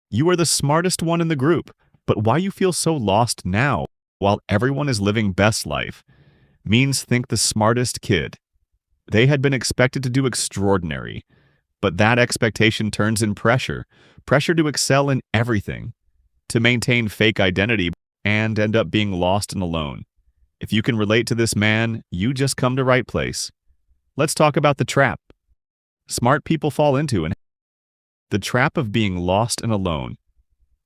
You are the smartest one in the group, but why you feel so lost now while everyone is living best life means think the smartest kid. They had been expected to do extraordinary, but that expectation turns in pressure to excel in everything, to maintain fake identity and end up being lost and alone. If you can relate to this man, you just come to right place. Let's talk about the trap smart people fall into and the trap of being lost and alone.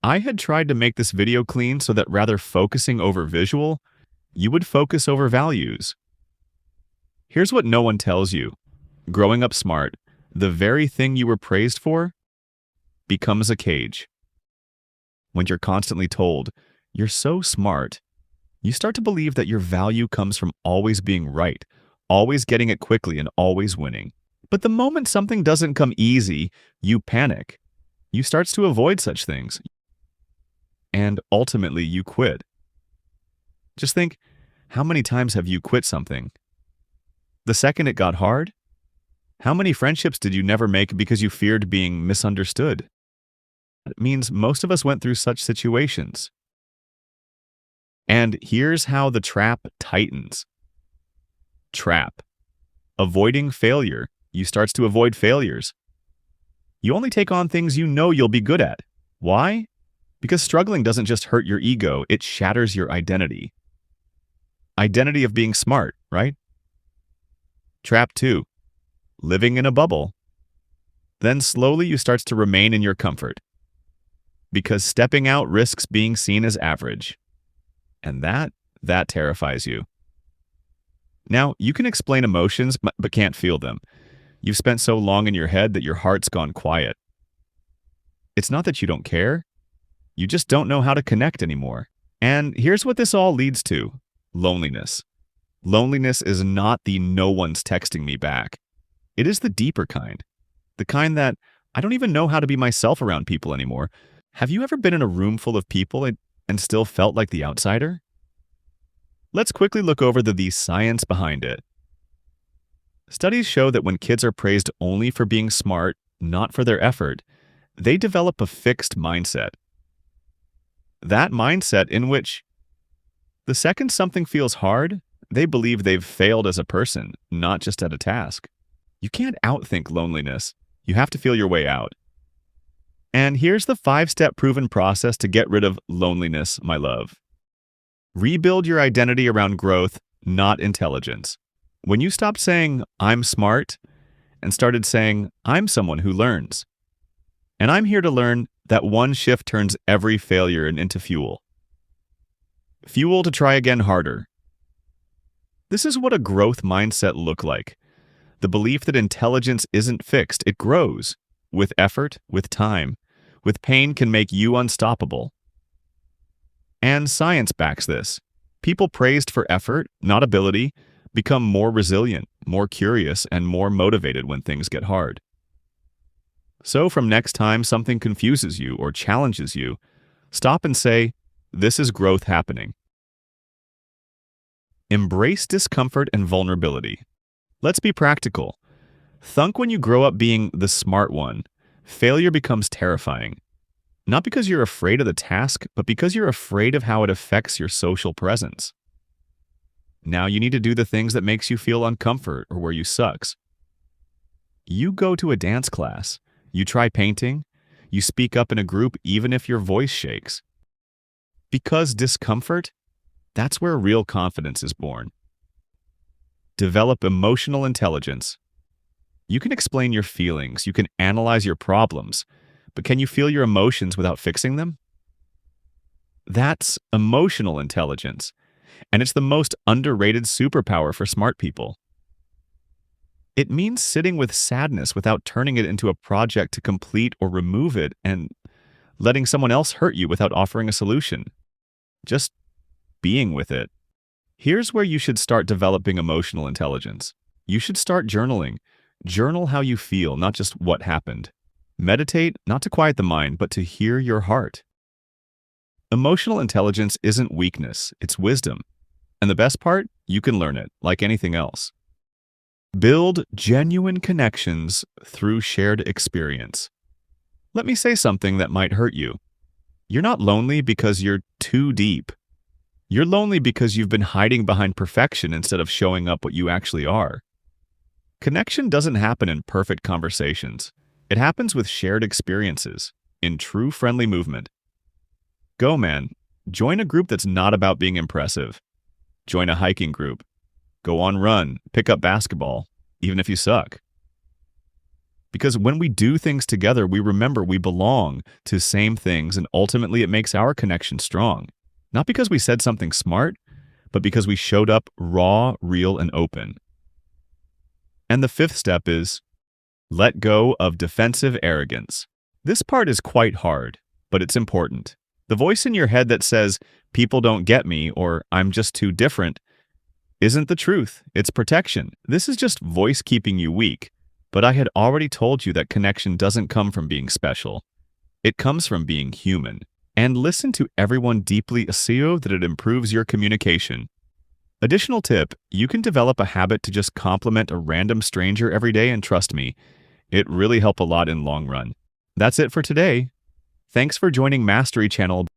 I had tried to make this video clean so that rather focusing over visual, you would focus over values. Here's what no one tells you. Growing up smart, the very thing you were praised for, becomes a cage. When you're constantly told, you're so smart, you start to believe that your value comes from always being right, always getting it quickly, and always winning. But the moment something doesn't come easy, you panic. You start to avoid such things. And ultimately, you quit. Just think, how many times have you quit something? The second it got hard? How many friendships did you never make because you feared being misunderstood? It means most of us went through such situations. And here's how the trap tightens. Trap. Avoiding failure. You start to avoid failures. You only take on things you know you'll be good at. Why? Because struggling doesn't just hurt your ego, it shatters your identity. Identity of being smart, right? Trap 2. Living in a bubble. Then slowly you start to remain in your comfort. Because stepping out risks being seen as average. And that terrifies you. Now, you can explain emotions, but can't feel them. You've spent so long in your head that your heart's gone quiet. It's not that you don't care. You just don't know how to connect anymore. And here's what this all leads to. Loneliness. Loneliness is not the no one's texting me back. It is the deeper kind. The kind that I don't even know how to be myself around people anymore. Have you ever been in a room full of people and still felt like the outsider? Let's quickly look over the science behind it. Studies show that when kids are praised only for being smart, not for their effort, they develop a fixed mindset. That mindset in which the second something feels hard, they believe they've failed as a person, not just at a task. You can't outthink loneliness. You have to feel your way out. And here's the 5-step proven process to get rid of loneliness, my love. Rebuild your identity around growth, not intelligence. When you stopped saying, I'm smart, and started saying, I'm someone who learns. And I'm here to learn, that one shift turns every failure into fuel. Fuel to try again harder. This is what a growth mindset looks like. The belief that intelligence isn't fixed, it grows. With effort, with time, with pain can make you unstoppable. And science backs this. People praised for effort, not ability, become more resilient, more curious, and more motivated when things get hard. So from next time something confuses you or challenges you, stop and say, this is growth happening. Embrace discomfort and vulnerability. Let's be practical. Thunk when you grow up being the smart one, failure becomes terrifying. Not because you're afraid of the task, but because you're afraid of how it affects your social presence. Now you need to do the things that makes you feel uncomfort or where you sucks. You go to a dance class, you try painting, you speak up in a group even if your voice shakes. Because discomfort, that's where real confidence is born. Develop emotional intelligence. You can explain your feelings, you can analyze your problems, but can you feel your emotions without fixing them? That's emotional intelligence, and it's the most underrated superpower for smart people. It means sitting with sadness without turning it into a project to complete or remove it and letting someone else hurt you without offering a solution. Just being with it. Here's where you should start developing emotional intelligence. You should start journaling. Journal how you feel, not just what happened. Meditate, not to quiet the mind, but to hear your heart. Emotional intelligence isn't weakness, it's wisdom. And the best part, you can learn it, like anything else. Build genuine connections through shared experience. Let me say something that might hurt you. You're not lonely because you're too deep. You're lonely because you've been hiding behind perfection instead of showing up what you actually are. Connection doesn't happen in perfect conversations. It happens with shared experiences, in true friendly movement. Go, man. Join a group that's not about being impressive. Join a hiking group. Go on run, pick up basketball, even if you suck. Because when we do things together, we remember we belong to same things, and ultimately it makes our connection strong. Not because we said something smart, but because we showed up raw, real, and open. And the fifth step is let go of defensive arrogance. This part is quite hard, but it's important. The voice in your head that says, people don't get me, or I'm just too different, isn't the truth. It's protection. This is just voice keeping you weak. But I had already told you that connection doesn't come from being special. It comes from being human. And listen to everyone deeply so that it improves your communication. Additional tip, you can develop a habit to just compliment a random stranger every day, and trust me, it really helps a lot in long run. That's it for today. Thanks for joining Mastery Channel.